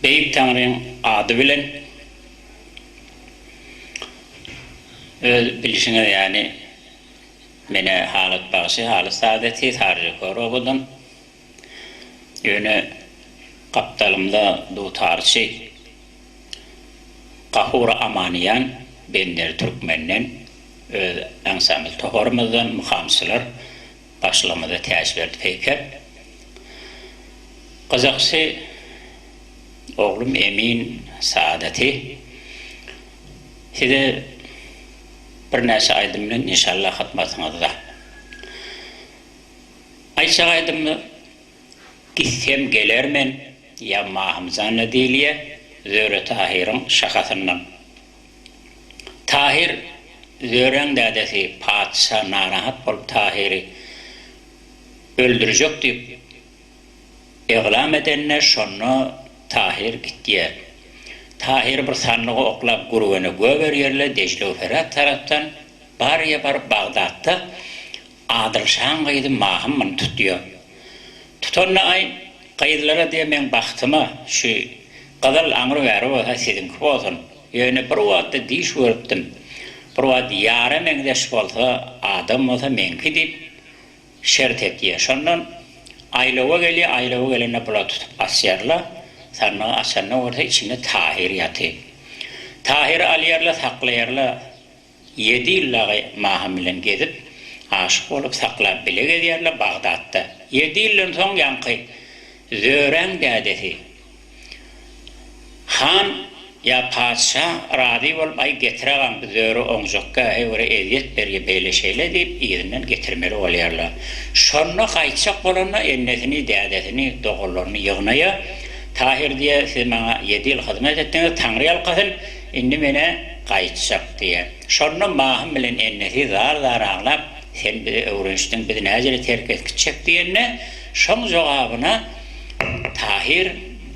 Beyik Tanrı'nın adı bilen öz bilişine yani mene halat başı, halat saadeti tarih koru budun. Yönü kaptalımda du tarih Kahura Amaniyan Benler Türkmenden ensemble tohormadan muhamsılar başlamada təşvir verdi peyker. Qazaqsı oğlum Emin Saadeti size bir nəsə aydım bilen inşallah xatmatınızda da. Ayşe aydım gitsem gelermen ya mahımzanla deliye Zöre Tahir'in şakasından. Tahir Zören dadesi padişah narahat bolup Tahir'i öldürecek deyip eğlam edenler şonu Tahir gittiye. Tahir bir sanlığı oklap guruvene göver yerle Decle Ferat taraftan bariye bar Bağdat'ta Adılşan kaydı mahımın tutuyor. Tutonla ay kayıtlara diye men baktıma şu kadar anır veri olsa sizin olsun. Yani bir vaatda diş veriptim. Bir vaat yara mendeş olsa adam olsa menki deyip şert ettiye. Şondan aylava gelene bula tutup asyarla sonra asyarına orta içinde Tahir yatı. Tahir aliyarla saklayarla 7 yılla mahamilen gezip aşık olup saklayıp bile geziyarla Bağdat'ta. 7 yılın son yankı Zören dadesi Han ya padişah radi olup ay getireğen Zöre oňjokka evre eziyet berge beyle şeyle deyip irinden getirmeli olayarlar. Şonna kaytsak bolanna ennesini, dadesini, doğullarını yığnaya Tahir diye siz bana 7 yıl hizmet ettiniz, Tanrı yalkasın, indi mene kaytsak diye. Şonna mahım bilen ennesi zar ağlap, sen bizi öğrençtin, bizi nezire terk etkiçek diyenne, şon cevabına Tahir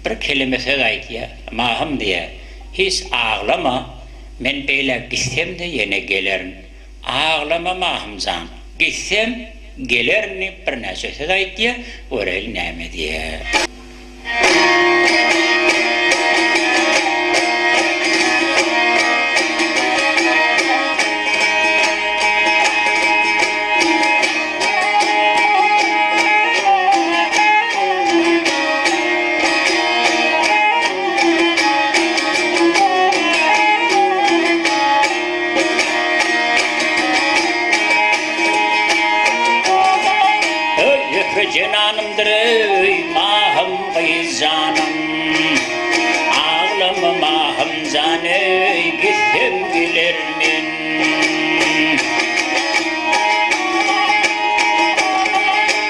bir kelime söz aytiye, mahım diye. Hiç ağlama, men beyle gitsem de yine gelirim. Ağlama mahımzan, gitsem gelirini bir nese söz aytiye, oraylı neyme diye. Cenanımdır ey mahım kıyızanım, ağlama mahım canı gitsem gelirmin.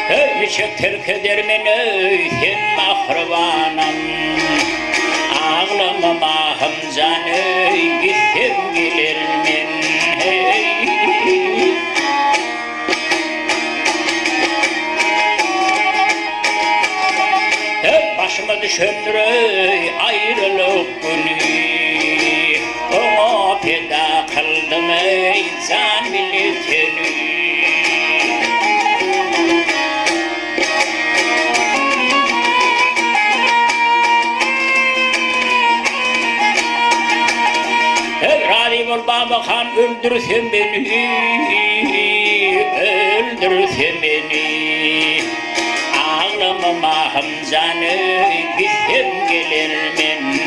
Öylece terk edermin ey sen mahribanım, ağlama mahım canı gitsem gelirmin. Başıma düşendir ayrılık günü, ona feda kıldım ey can milletini. Radi ol Baba Khan, öldürsen beni, öldürsen beni. Ağlama mahım canı gitsem gelirmin.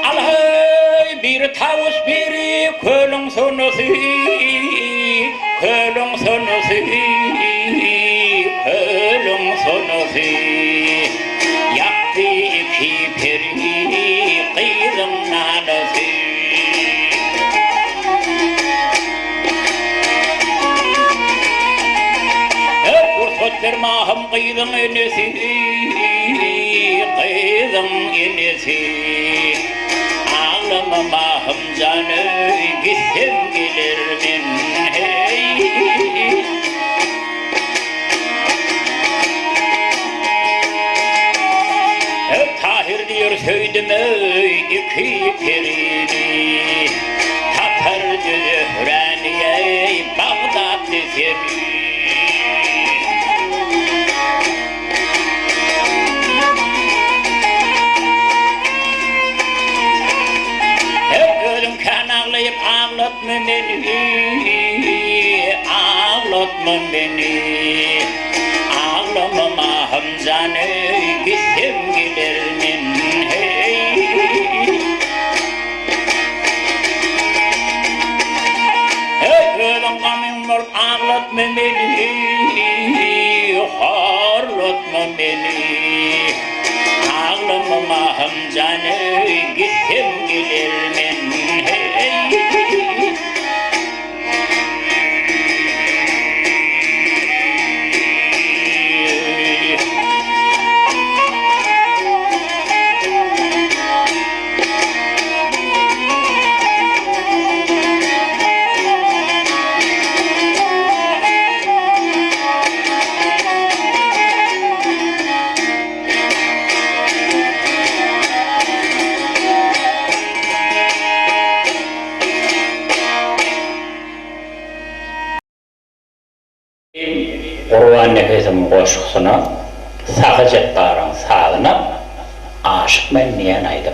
Alhay bir tavus biri kölün sonusu, kölün sonusu, kölün sonusu. Yaktı iki peri kıydım nanası. Kursotlar mahım kıydım enesi, kıydım enesi. Ağlama mahım canı gitsem gelirmin. Tahir diyor söydim ey iki pirini, Tatardı Hüraniye Bağdat seni. Ağlatma beni, ağlamama Hamzan'ı gitsem gidermin hey. Hey ölüm gamim var ağlatma beni, horlatma beni, ağlamama Hamzan'ı gitsem gidermin hey. Kurban nefesim koşkusuna, sakıcıkların sağına, aşık ben niyen aydım.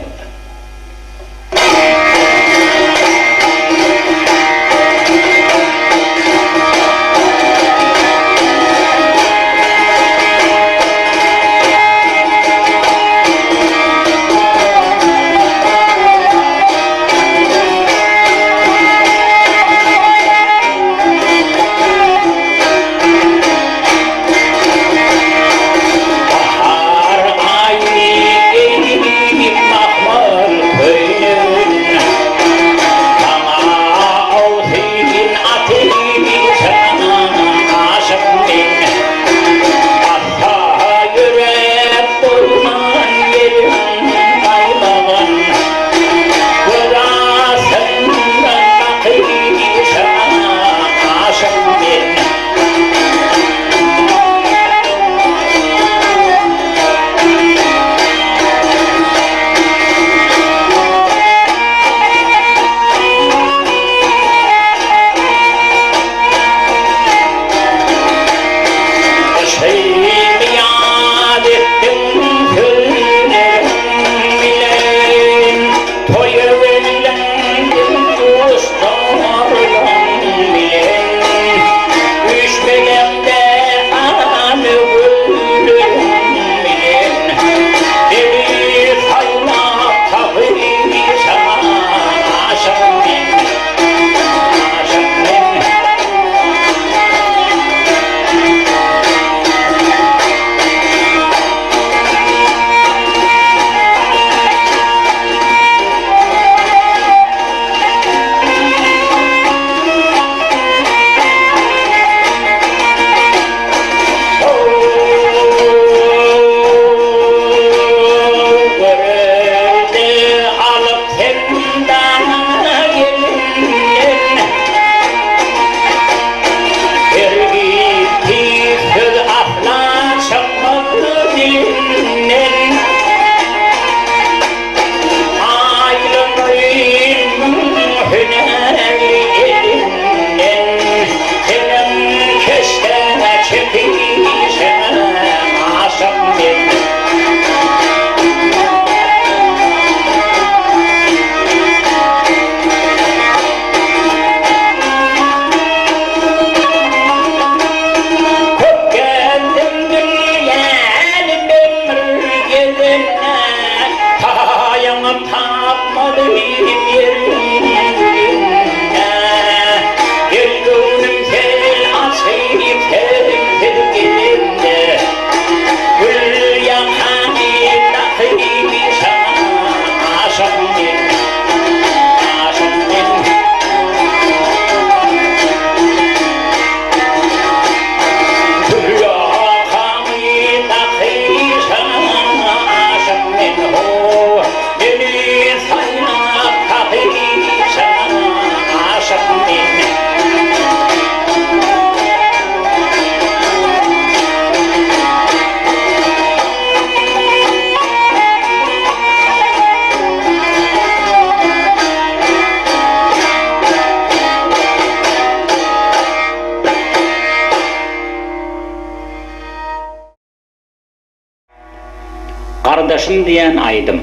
Kardeşim diyen aydım.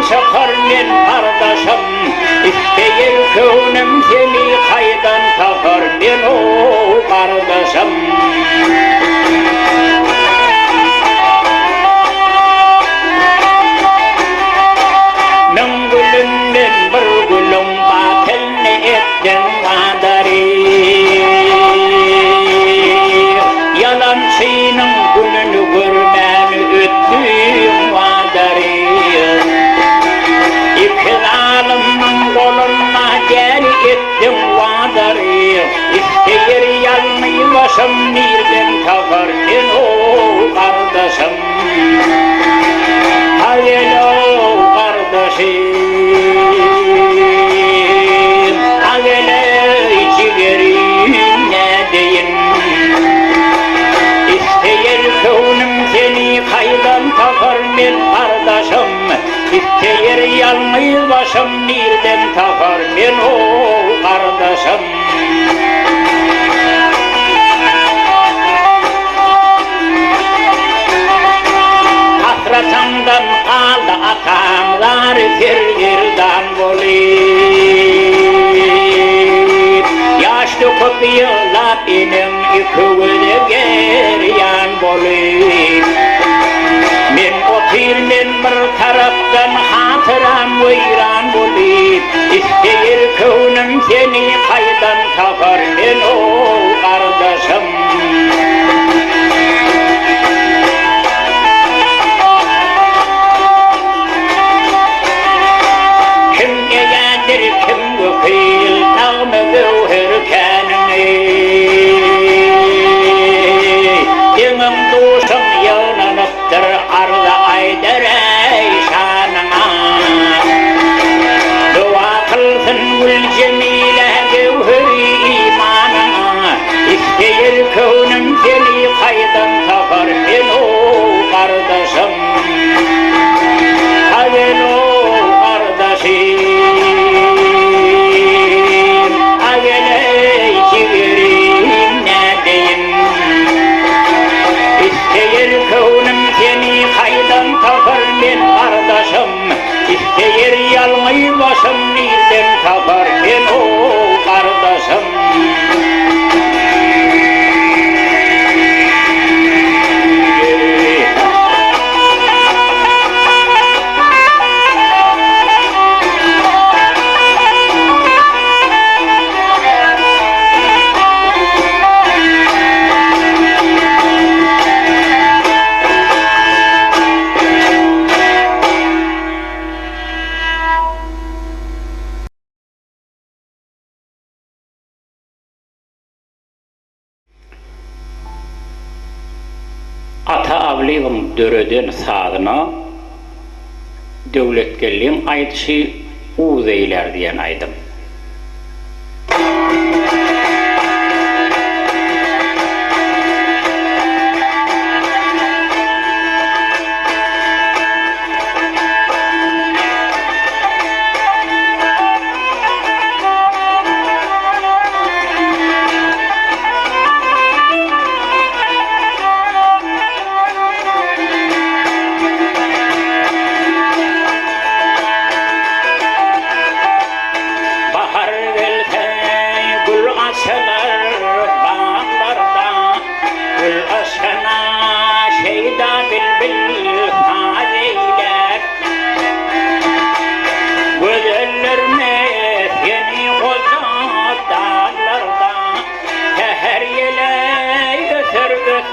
Çakar men kardeşim, isteyir könüm seni kaydan takar men o kardeşim. Men gülümden bir gülüm batilni ettin vadari. Yalançının gününü görmeni öttüğüm vadari. İklalımın koluna gel ettim vadarı. İsteyir yalnız başım nereden takar ben o kardeşim. Hayır o kardeşim. Hayır ciğerim ne deyin. İsteyir könüm seni kaydan takar ben kardeşim. İsteyir yalnız başım nereden takar ben o kardeşim. Hasretimden kaldı atamlar firgirdan bulayım. Yaş döküp yıllar benim iküvüde geryan bulayım. Men otir men bir taraftan hatıram vayran bulayım. İsteyir könüm seni kaydan takar ben o kardeşim. Kim eğendir kim vekil tağmı gövher kenini. Demim dostum yananıptır arda aydır ey şanına. Dua kılsın gül cemile gevheri imanına. İsteyir könüm seni kaydan takar ben o kardeşim. Hayır o kardeşim. Hayır ey ciğerim ne deyin. İsteyir könüm seni kaydan takar ben kardeşim. İsteyir yalnız başım nereden takar ben o kardeşim. Ata avliğim döröden sağdına devletkelliğin aytışı uzeyler diyen aydım.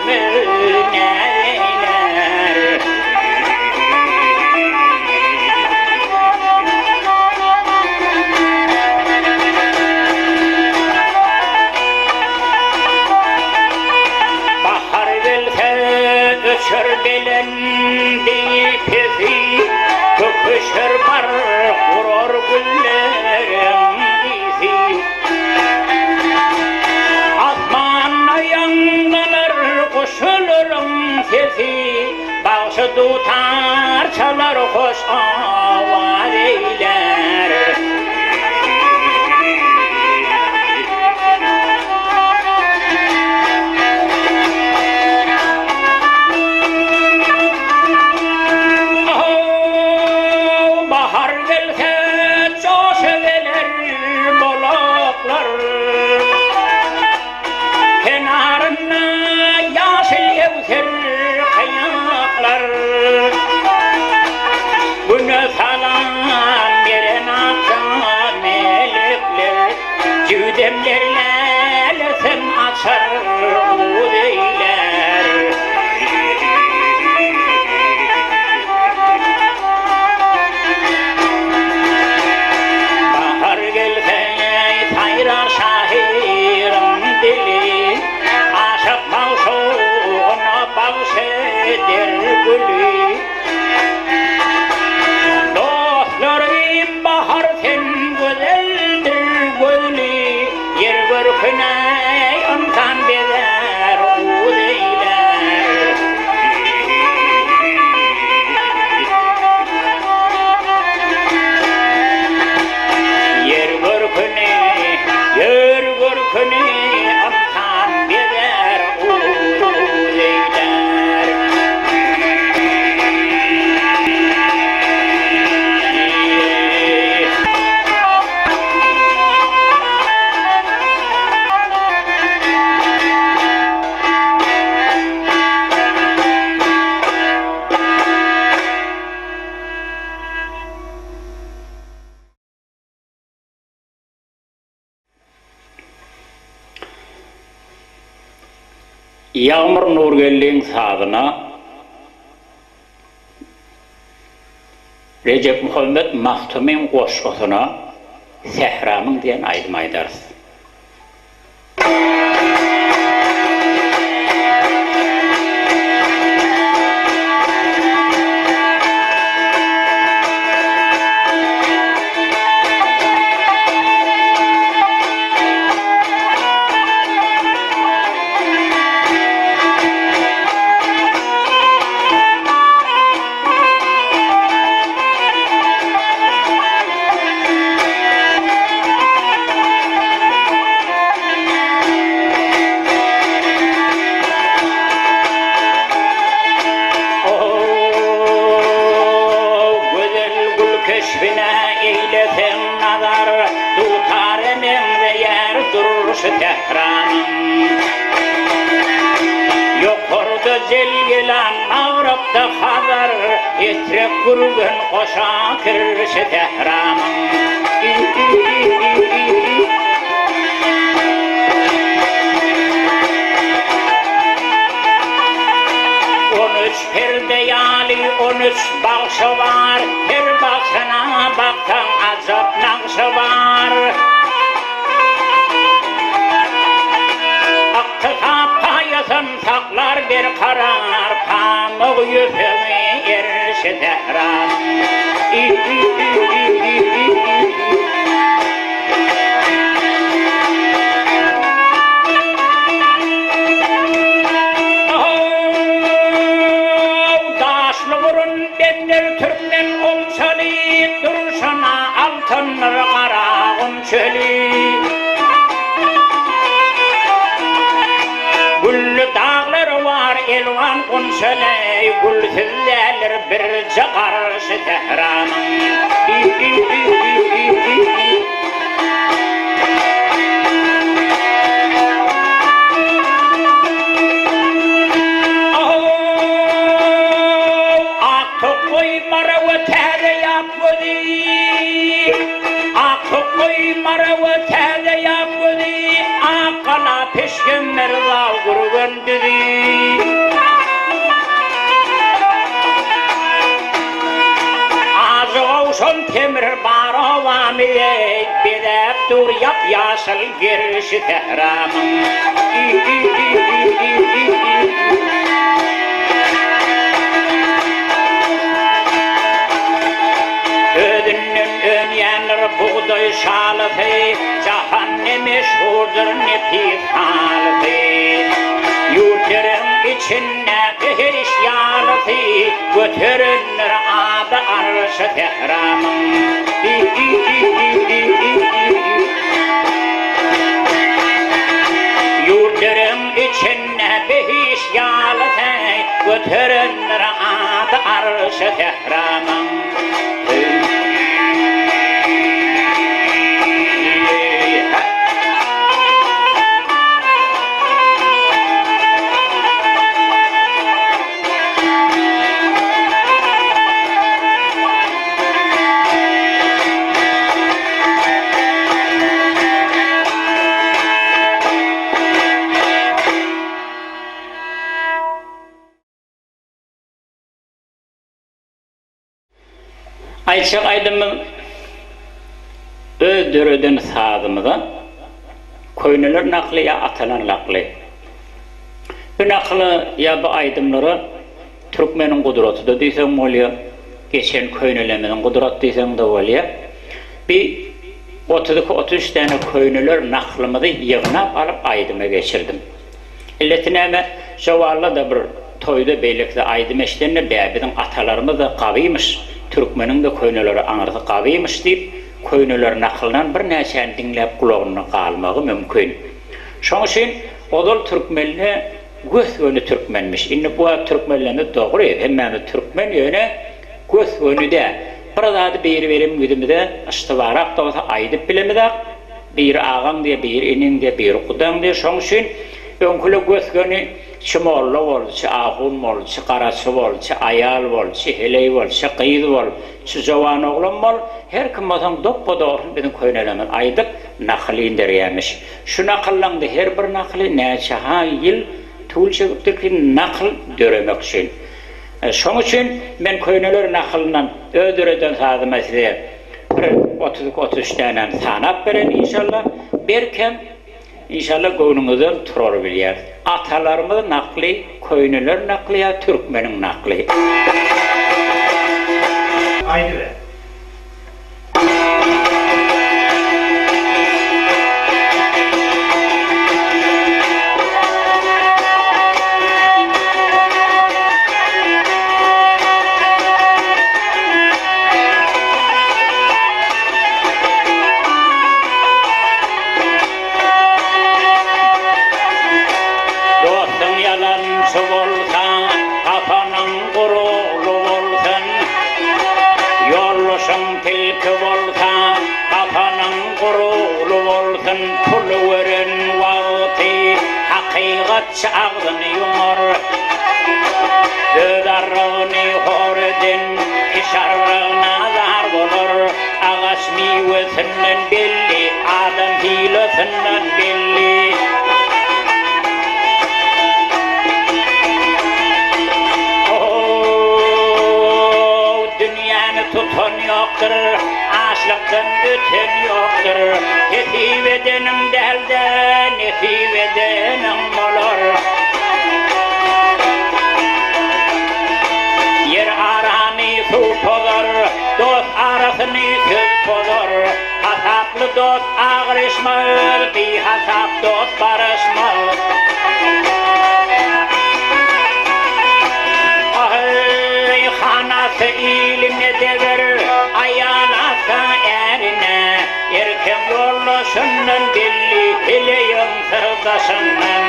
neyler? Bahar gelse öçür belendi pezi, köküşür bar kurur güllerin izi. Asmanna yangalar koşulurum sesi, bağışı tutar çalar hoş avar eyler. Bahar gelse coşuveler bolaklar, kenarına yaşıl yevser kayaklar. Güne salam veren akşam melekler, cüdemlerle sen açar udeyler. Bahar gelse sayrar şahirin dili, aşık mavşuğuna bağışeder gülü. Dostlarım bahar sen güzeldir gülü, yer görküne insan bezer udeyler. Yer görküne insan bezer udeyler. Yağmur Nurgelli'nin sazına Recep Muhammed Mahtum'un koşkusuna Sehramın diyen aydım aydarız. Tehran'ın yokurdu zilgilan ağrıptı hazar, etrek gürgün koşa kirşi Tehran'ın. 13 perdeyali 13 bakşı var, her bakşına baktan azap nakşı var. Payasın saklar bir karar, pamuk yüzümü erişi Tehran. Daşlı vurun benler Türkmen olsalı, duruşuna altınlar karağın çölü. Dağlar var elvan konşeley, gülsüzler bir karşı Tehran'ın. Akı koy marağı tede yapmadı, akı koy marağı tede yapmadı, akala peşkemler dağ gurgundiri Azı olsun temir baravamiyek Bedep dur yap yasıl girişi tehramın Ödünün önyenler buğday şalıfı Cahanne meşhurdur nefis halıfı Yurtların içinde behiriş yalıfı Götürünür adı arşı tehramın Yurtların içinde behiriş yalıfı Götürünür adı arşı tehramın Ayçak aydımın ödürüdün sağdımıda koynular nakli ya atalar nakli. Bu nakli ya bu aydımları Türkmenin kudrotı da diysem oluyor. Geçen koynulemenin kudrotı diysem de oluyor. Bir 32-33 tane koynular naklımızı yığınap alıp aydıma geçirdim. İlletine şovarla da bir toyda beylikte aydım eşlerine bizim atalarımız da kaviymiş. Türkmenin de koynuları anırdı kaviymiş deyip koynular nakılından bir neçen dinlep kulağına kalmağı mümkün. Şoň üçin odal Türkmenle göz yönü Türkmenmiş. Inni bu Türkmenlerinde doğru hemmemi Türkmen yönü göz yönü de. Burada bir verim güdümde ıştıvarak da olsa aydıp bilemede bir ağam diye, bir inin diye, bir kudan diye. Şoň üçin önkülü göz yönü Çimorlu ol, çi ahun ol, çi qaraçı ol, çi ayal ol, çi heley ol, çi qıyız ol, çi jawan oğlan ol, her kim olsan doppa doğrun bizim koynalaman aydık nakli indiriymiş. Şu nakıllandı her bir nakli neçaha yıl tuğul çekiptir ki nakıl döremek için. Şoň üçin men koynalar nakılından ödüreden sadıma size 30-33 tane sanap beren inşallah berkem İnşallah göğnünüzden turur bilyer. Atalarımız nakli, koynular nakli ya Türkmenin nakli. Haydi be. Çağını yumur Dödarını hordin Kişarına zar bulur Ağaç meyvesinden belli Adam hilesinden belli Dünyanı tutan yoktur Açlıktan öten yoktur Nesip edenim delde Nesip edenim olur Yer aranı su pozar Dost arasını söz pozar Hasaplı dost ağrışmaz Bir hasap dost barışmaz Hanası iline dever Ayanası erine Erken yollaşından belli Eleyim sırdaşından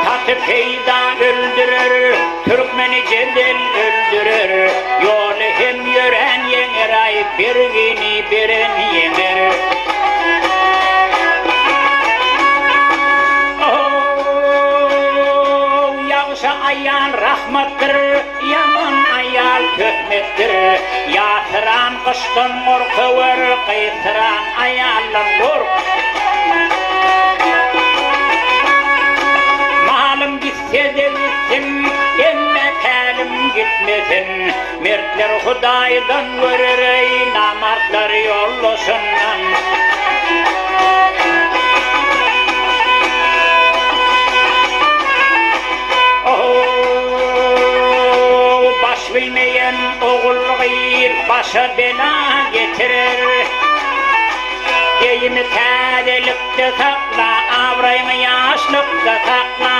Tatı peyda öldürür Türkmeni cedel öldürür Yolu hem yören yener ay Bir günü birin yener Ayan rahmattır, yaman ayal töhmettir Yatıran kışkın korkuver, kıytıran ayalın kork Melekler Hudaydan görür namartlar yollusundan. Baş bilmeyen oğul gayr başa bela getirir. Deyimi tədelikdə sakla, avrayını yaşlıqda sakla.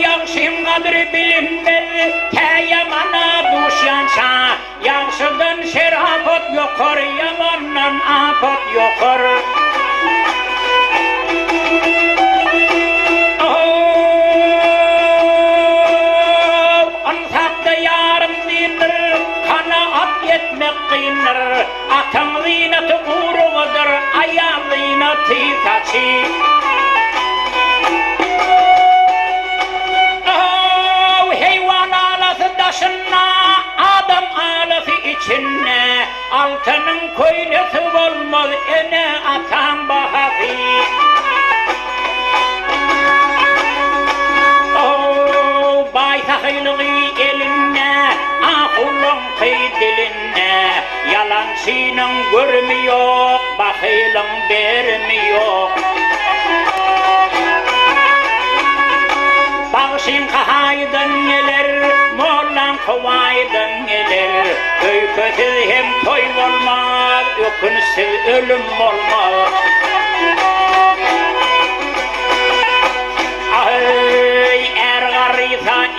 Yaxşıyım qadri bilinmez, təyamana duşyansa. Yaxşıdan şerafat yoxur, yamandan afat yoxur. Atan zinatı uğruğudur, ayağ zinatı kaçı. Heyvan alası taşına, adam alası içine. Altının köylüsü olmaz, ene atan bahası. Baytakılığı eline, ahulun diline. Yalansının görmüyor, bakılın vermiyor. Bağışın kahaydın gelir, mollan kovaydın gelir. Öyküsüz hem toy olmaz, ökünsüz ölüm olmaz.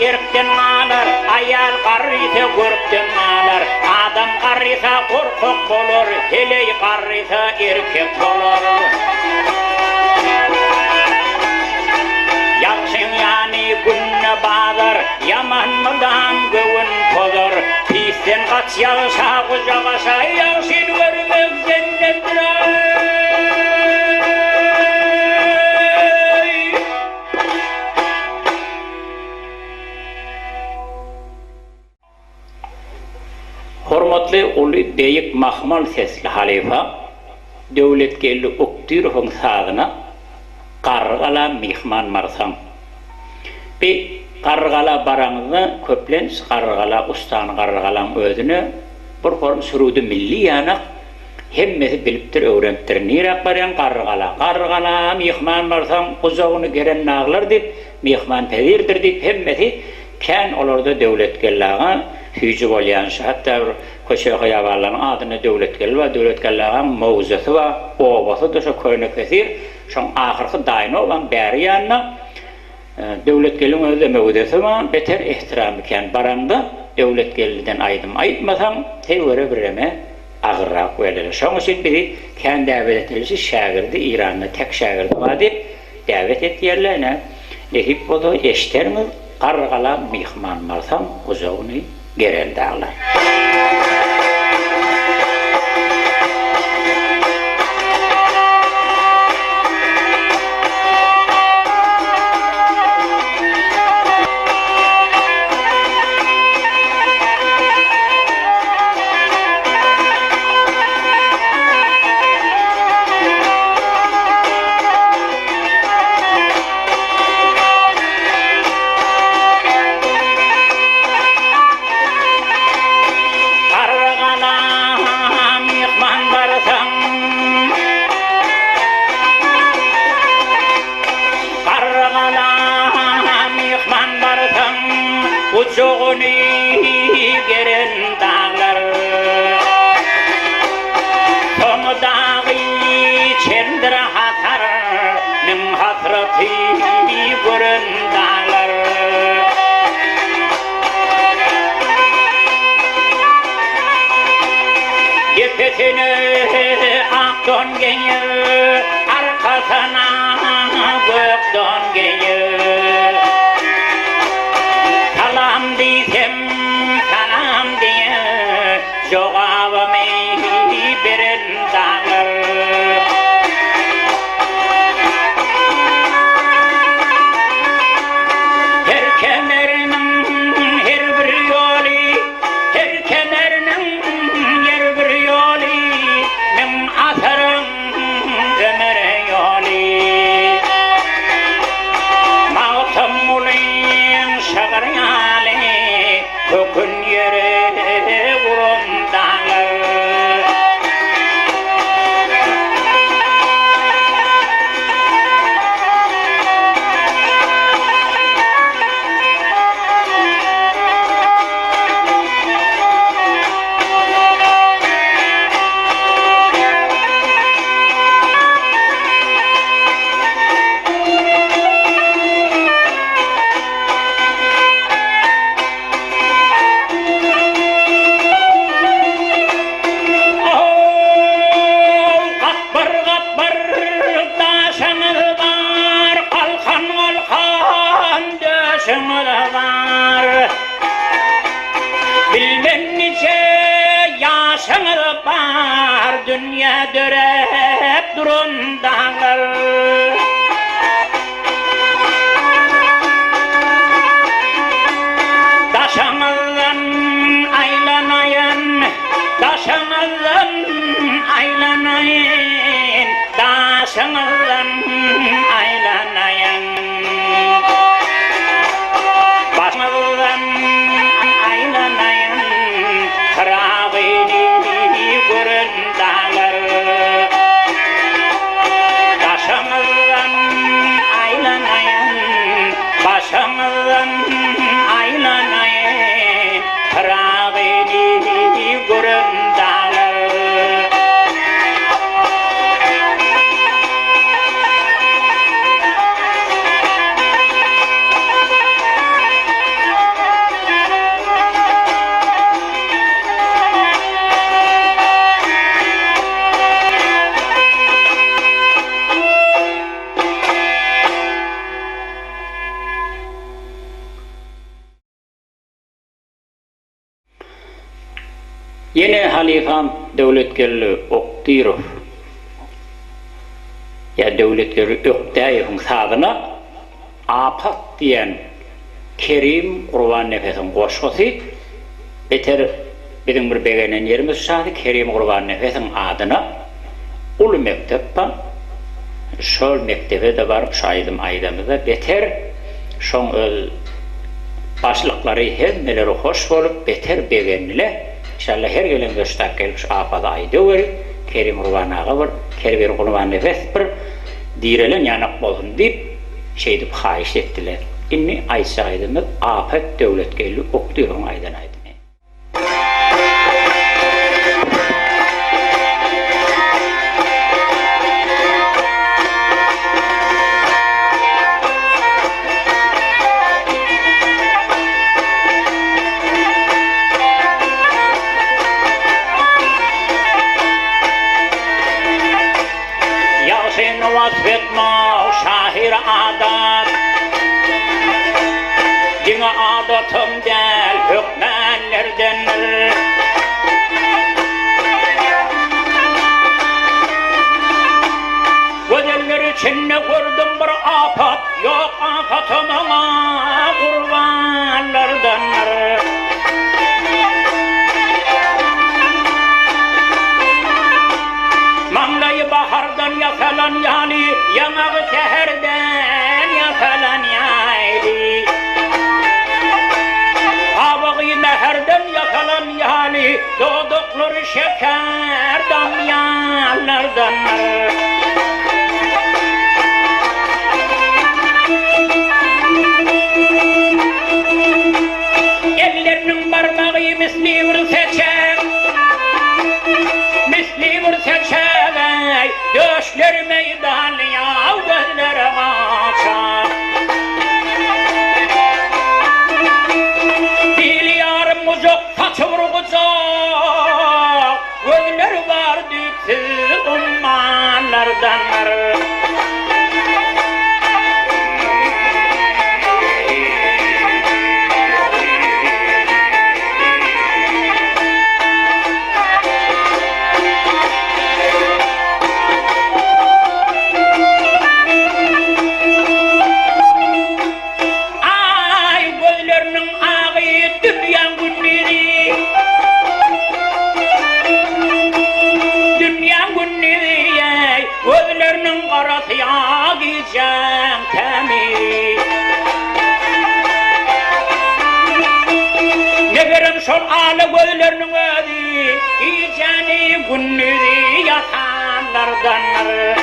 Erkten alır, ayal qarrıysa görkten alır. Adam qarrıysa korkak olur, heley qarrıysa erkek olur. Yaxşın yani günne bağlar, yaman mıdan gövün tozur. Pisten kaç yağışa kucağışa, yaxşın görmek zennettir. Hormatly uly beyik mahmal sesli halifa, döwletgelli Oktyrov'un sağına qargala mihman marsan. Bir qargala barağını köplen, qargala ustan qargalan özünü bir form sürüdü milli yanak hemmesi biliptir, öğreniptir. Nirak baren qargala mihman marsan uzağını geren nağlar dip, mihman pedirdir dip hemmesi kän olarda döwletgellaga hüjü bolýanşy, hatta köşe haýawanlaryň adyny döwletgel we döwletgellaryň mowzusy we obasy da şo köýnek kesir, şoň ahyrky daýny olan bäri ýanyna döwletgeliň özü mowzusy we beter ihtiram eken baranda döwletgelliden aýdym aýtmasam teýwere bireme agyrrak welere. Şoň üçin biri kän däwet etilişi şagirdi Iranda tek şagirdi bar dip däwet etýärlerine lehip bolu eşitermi qargala mihman marsam uzagyny gerel dağlar. Uçuğunu geren dağlar Tomu dağı çendir hatar Nim hasratı gören dağlar Gepesini ak don gelir Arkasına gök don gelir Jogabamy beren dağlar Her kemerinin her bir yolu Her kemerinin her bir yolu Min asarın ömür yolu dünya dörep durun dağlar. Daşanallan aylanayan, daşanallan aylanayan, daşanallan aylanayan. Başmallan aylanayan, kırağını görün dağlar. Daşanallan aylanayan, başanallan aylanayan, kırağını görün dağlar. Yine halifam Devletgirli Oktirov ya Devletgirli Öktayev'in sağına Apat diyen Kerim Kurban Nefes'in koşkusu beter bizim bir begenen yerimiz şahı Kerim Kurban Nefes'in adına ulu mektepten şol mektebe de varıp şahidim aydamızda beter şon öz başlıkları hemmeleri hoş olup beter begenliler. İnşallah her gelen göçtak gelmiş Afat'a ayda var, Kerim Kurban ağa var, Kerim Kurban Nefes bir direlen yanak olsun deyip şeydip hayiş ettiler. İnni Aysa aydımız Afat Devletgirli Oktirov'un aydan aydı. Vasfetma şahir adat Dine adatım del hükmenlerdendir Gözeller içinde gördüm bir afat Yok afatımına kurbanlardandır Manglayı bahardan yasalan yani Yanağı seherden yasalan yani Havağı neherden yasalan yani Doğdukları şeker damyalardandır Ellerinin parmağı misli bir seçer Misli bir seçer Döşler meydanıya gözlerim açar Dili yarım uzak, saçı vurgucak Gözler var düksüz ummanlardandır Şol alı gözlerinin ödü İyiceni günnüdü yatanlardandır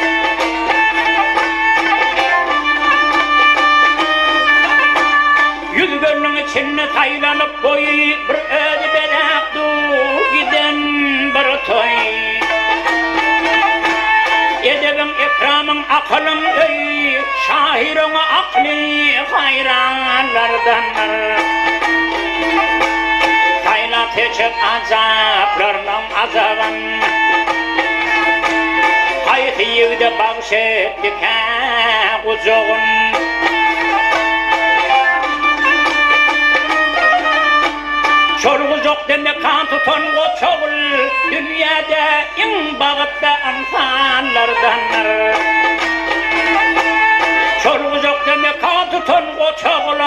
Yüz gönlün içine saylanıp boyu Bir ödü bedaktu giden bir toy Edebin ikramın akılın öy Şahirin akli hayranlardandır Teçip azaplarının azabın Hayhiyevde bağışettik kuzuğun Şol kuzuğun yok demek kan tutan o çoğul dünyada en bağıtta insanlardanlar. Çorumuz yok demek kan tutan o çoğul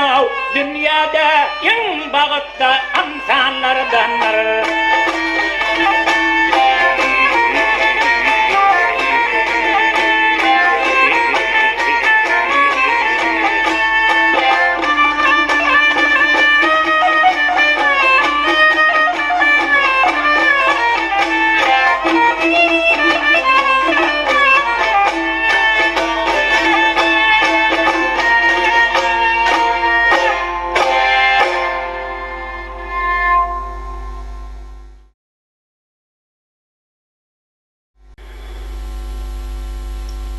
dünyada en bağıtta insanlardanlar.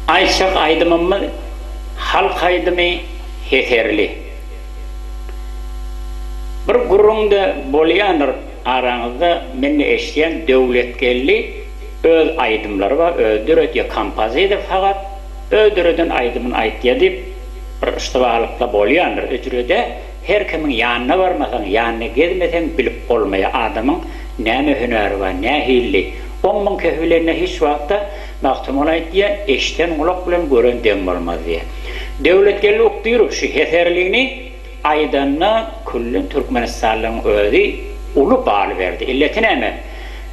Ayşak aydımımı halk aydımı heterli. Bir gurrunda bolyanır aranızda meni eşleyen devletkelli öz aydımları var, öldürüt ya kampazıydı fakat öldürüdün aydımın aytya deyip bir ıştıvalıkla bolyanır. Ötürüde her kimin yanına varmasan, yanına gezmesen bilip olmaya adamın ne hüneri var, ne hilli. Onun köhülerine hiç vakta maktum olaydı diye eşten kulak bilen gören dem olmaz diye. Devletkelli oktuyor şu heterliğini aydanına kullun Türkmenistan'ın ödü ulu bağlı verdi. İlletine hemen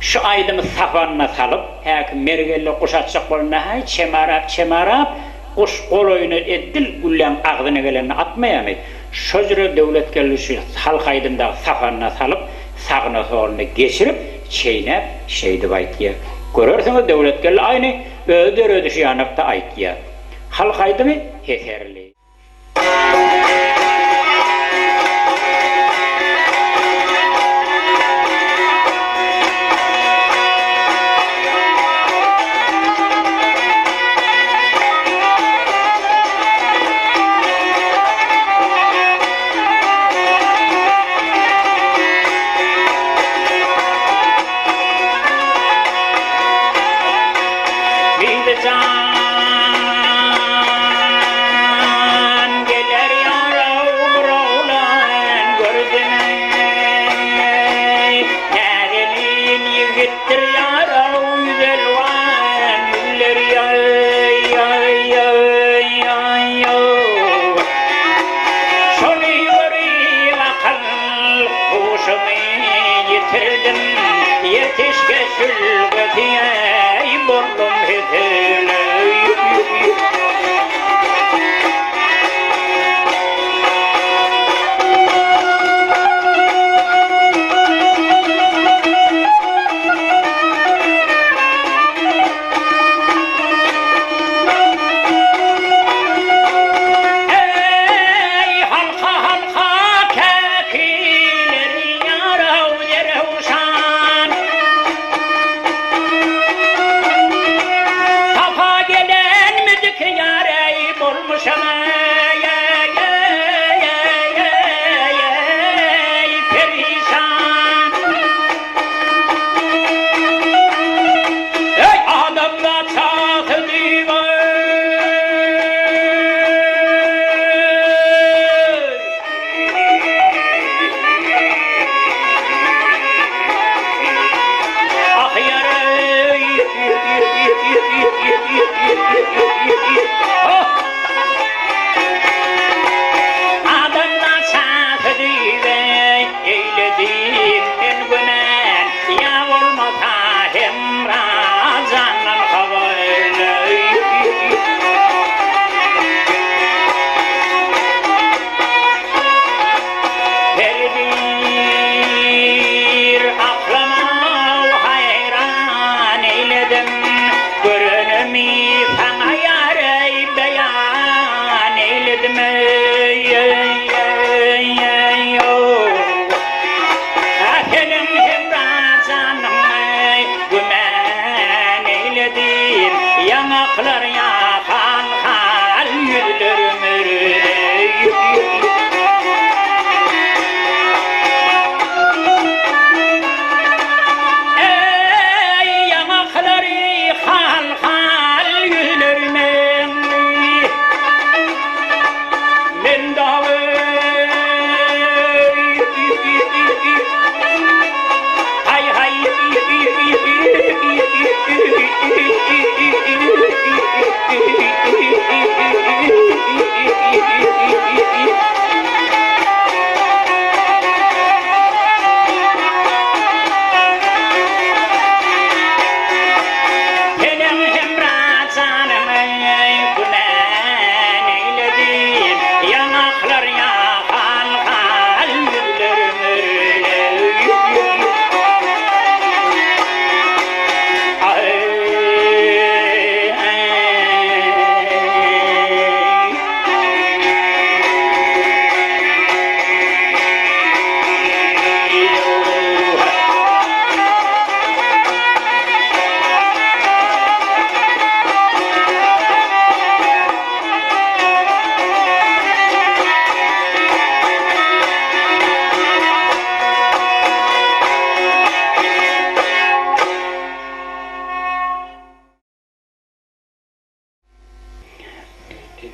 şu aydımı safanına salıp hakim mergelle kuşatacak boluna hay çemarap kuş kol oyunu eddil güllen ağzına gelenini atmayamayı. Şöyle devletkelli şu halk aydımda safanına salıp sağına soluna geçirip çeynep şeydi baytiye. Görürsünüz devletkelli aynı öldür şu yanıkta aytiye. Halk aydımı yeterli.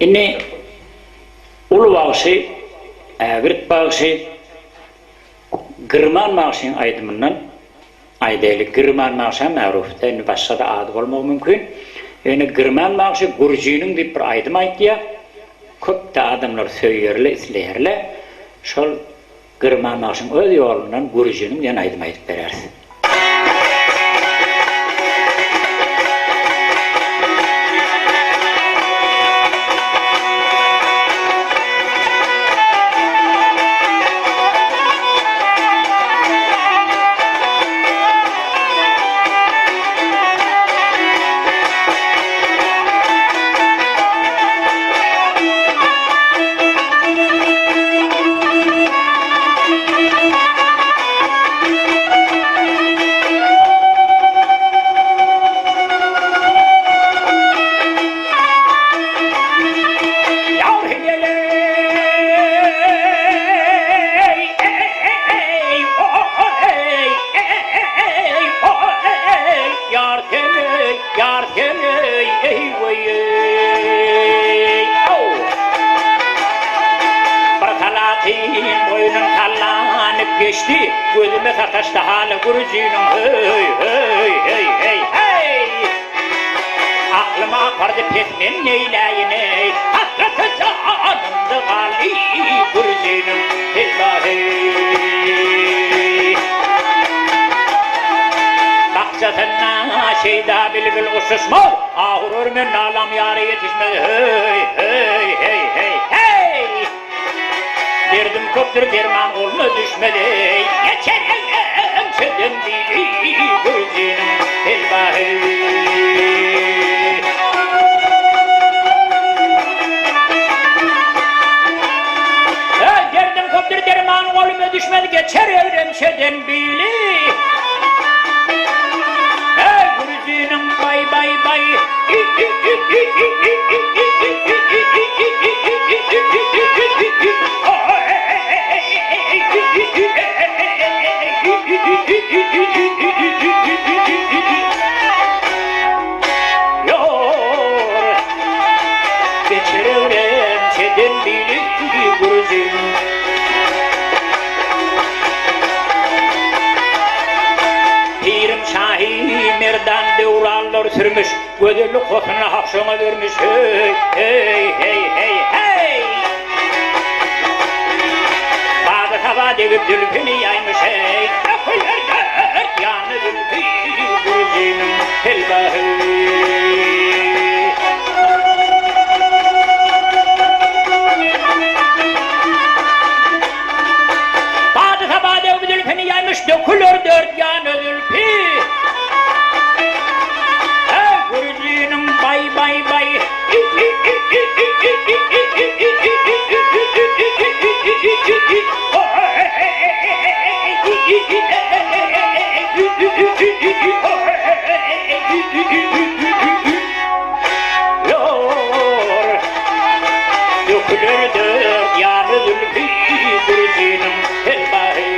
Inni ulu bağışı, Ägirt bağışı, Gırman bağışın aydımından, aydaylı Gırman bağışı ma'rufta, inni başka da adı olmak mümkün. Yani Gırman bağışı Gurjinin dip bir aydım aytdiya, köp de adamlar söýýärler, isleýärler. Şol Gırman bağışın öz ýolundan Gurjinin diýen aydım aytyp berer. Geçti, gözüme sataştı hala Gurjinin hey hey hey hey hey. Aklıma vardı pesmen neyleyin ey, hasreti canımda gali Gurjinin illahi. Baksasına şeyda bilbil uçuşmaz, ahur örmen alam yarı yetişmez hey hey hey hey hey. Derdim köptür derman olma düşmeli, geçerim çödüm bili Gurjinin illahi. Derdim köptür derman olma düşmeli, geçerim çödüm bili. Gurjinin bay bay bay. Geçerim çeden bili Gurjinin. Pirim Şahi merdan devranlar sürmüş, gödürlü kotuna hapşona vermiş hey hey hey hey hey. Bazı hava devip dülpünü yaymış hey, kapılar dört yanı dülpü Gurjinin illahi. Bazı hava devip dülpünü yaymış, dökülür dört yanı dülpü. Gurjinin bay bay bay. Dökülür dört yanı zülfü Gurjinin illahi.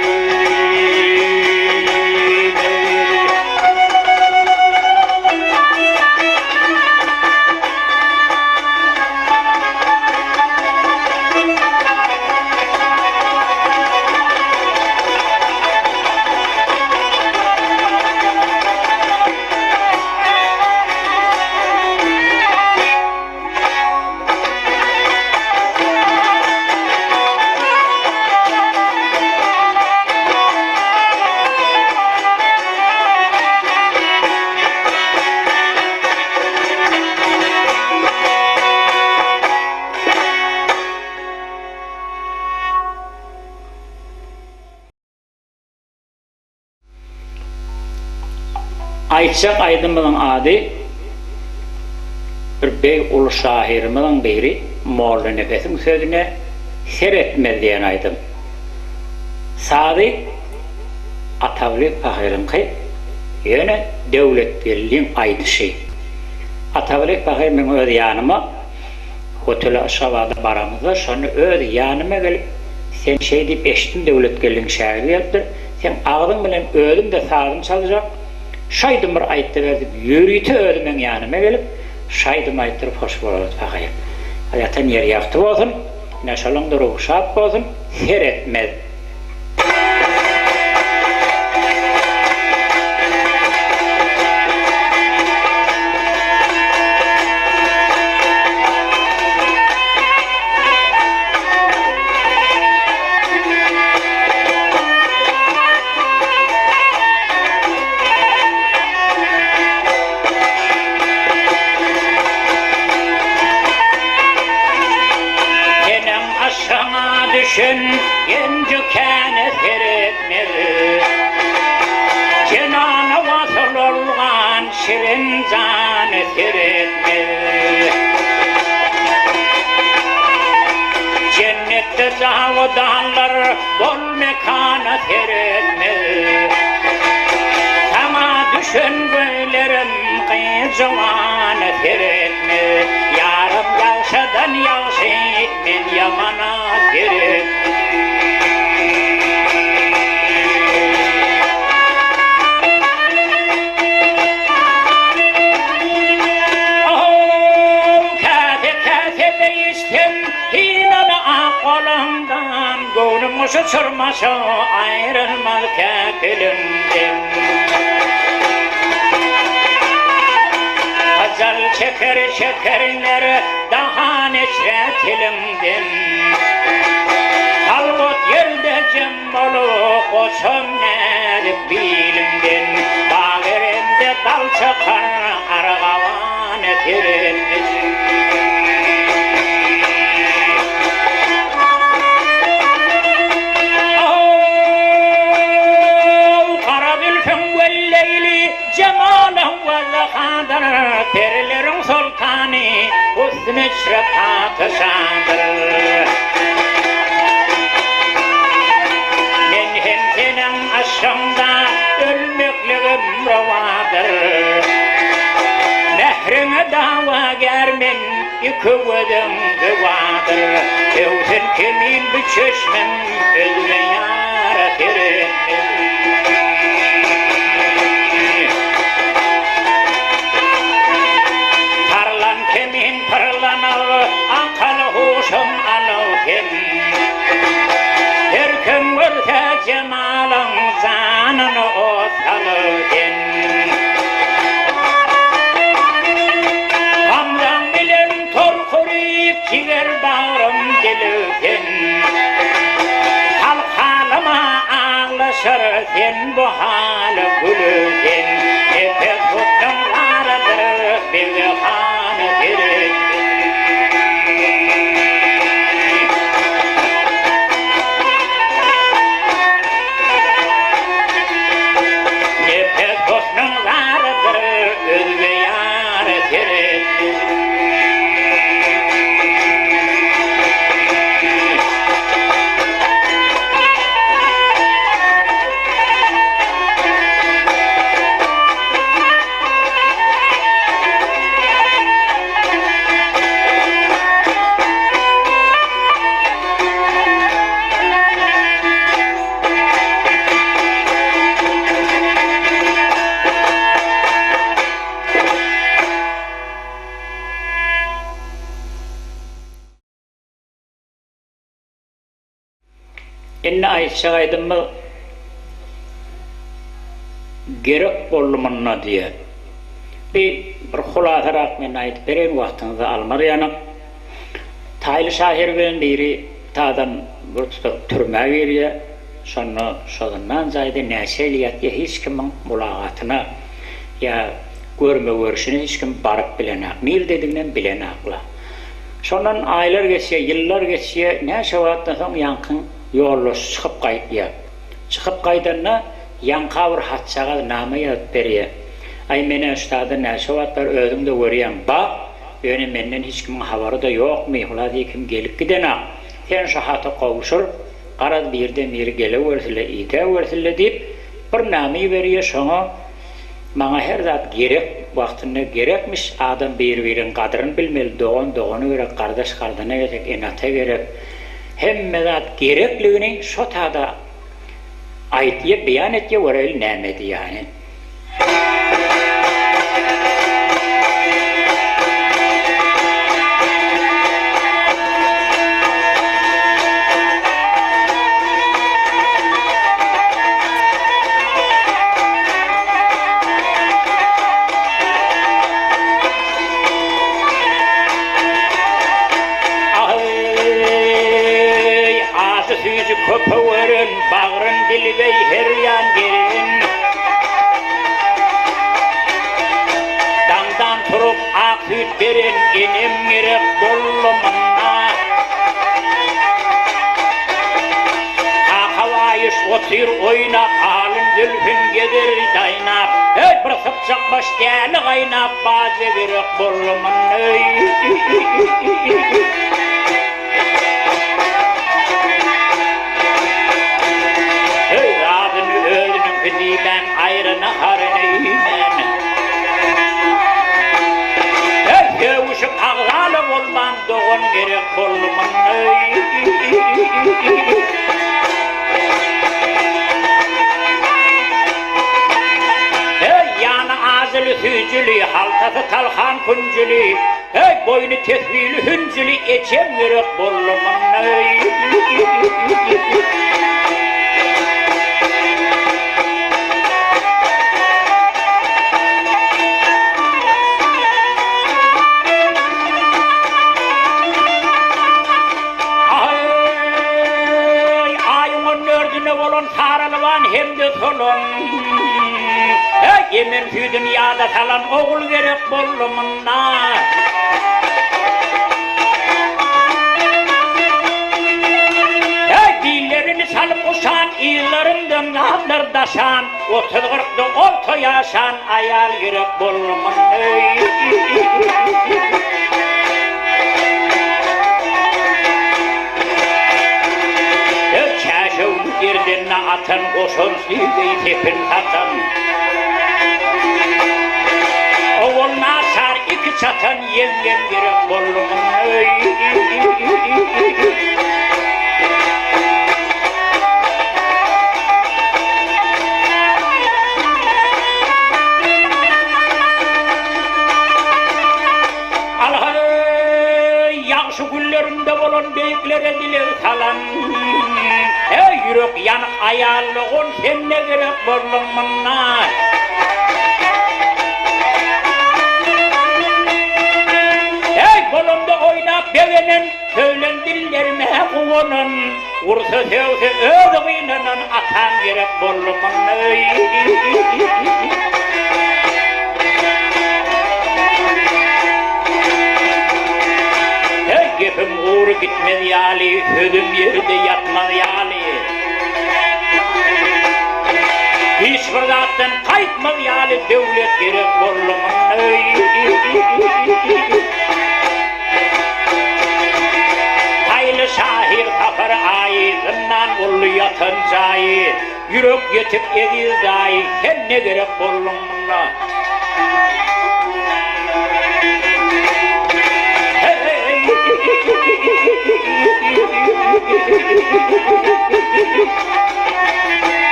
Aytsak aydymyň ady bir bey ulu şahirimizin biri Molla Nefesiň sözüne seretmez diýen aydym. Sady Atawly Pahyryňky ýöne döwletberliň aýdyşy. Atawly Pahyr meň öz ýanyma Hotel Aşgabatda baramyzda şonu öz ýanyma gelip sen şey diýip eşitdim döwletberliň şäheri ýapdyr. Sen agdyň bilen özüm de sazym çaljak. Şaýdym bir aýtdy berdi, ýürüýti özümeň ýanyma gelip, şaýdym aýtdyryp hoş bolar Pahyr. hayatın yer yaktı olsun, neşalın duruğu şap olsun, her etmez. Gencüken feretmeli Cenana vasıl olgan şirin zanı feretmeli Cennette zavudanlar bol mekana feretmeli Sama düşün göylerim kıyıcıvanı feretmeli Yarım yağşadan yağşayıp men yamana feretmeli Gönlümüzü çırmasa ayrılmaz kâkilimden Azal çeker çekerler daha neşretilimden Halvut yerde cembolu koşum nedip bilimden Bağırımda dal çıkar argavan etirimden Perilerin sultanı husn-ı şrefatı şandır Men hem senin aşkında ölmekliğim ravadır Mehrine davager men yıkıvıdım gıvadır Evsin kimin bir çeşmem özve yâre ferim Herkim görse cemalın zanını otanıdın Hamdan bilen torkuruyup ciger bağrım dilüdün Halk halıma ağlaşır sen bu halı gülüdün Nefes tutnumlarıdır bir hanı birüdün İnne aytşagaydım mı gerek bolmanna diye bir hulasarak men aytıp beren wagtyňyzy almar ýanyp Taýly şahyr bilen biri tadan bir tutup türme berýär şonu şoňdan jaýda näşeliyat ýa hiç kimiň mulagatyna ýa görme görüşine hiç kim baryp bilenäk mir dediginden bilenäkla şondan aýlar geçýär ýyllar geçýär näçe wagtdan soň ýankyň yolluş çıkıp kayıtya. Çıkıp kaydanna yanka bir hatçağa nama yazıp berýär. Ay mene üstadı näçe wagtlar özümde görýän bak, ýöne menden hiç kimin habary da ýokmy, ulady kim gelip gidenä. Sen şu hata gowuşur, garad birden biri gelewersile, ýetewersile diýip bir namy berýär şoňa. Maňa her zat gerek, wagtyna gerekmiş, adam bir-biriniň gadryny bilmeli, dogany gerek, gardaş gardyna gerek, enata gerek. Hemme zat gerekligini şo tada aýtýar, beýan etýär, wereli näme diýany. süt verin enem gerek bollumana. Kakavayış otur oynap, alın zülfün gelir daynap. Hey bir sıpçak baş deli kaynap, bazı gerek bollumana. Hey adını öldünüm kızı ben ayrını harını yiymen. Yavuşum ağzalı olman doğun gerek bolman. Hey yana ağzılı hücülü, haltası talhan kuncülü. Hey boynu tesbihli hüncülü, içem gerek bolman. Hem de solun. Yemin şu dünyada kalan oğul gerek bollumuna. Dillerini salıp uçan, iyilerinden rahatlar daşan, 30-40'da orta yaşan, ayal gerek bollumuna. Girdinne atan koşun sildeyi tepin tatan. Oğulna sar iki çatan yengem gerek bollum. Allah'ım yakşı güllerinde bolon beyiklere dile kalan. Yürek yanık ayarlığın sen ne gerek bollumuna. Kolumda oynap bevenin, söylen dillerime kuvunun. Vursa sevse ödüğüyle atan gerek bollumuna. Gepim uğru gitmez yali, sözüm yerde yatmaz yali. Hiç fırzatten kayıtmaz yali, devlet gerek bollumuna. Hayli şahir kafar ayı, zınnan ollu yatan cayı. Yürek yetip ediz dayı, sen ne gerek bollumuna.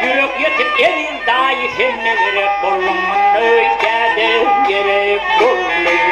Yürek yetip elin dahi sen ne gerek bollumuna. Gerek bollumuna.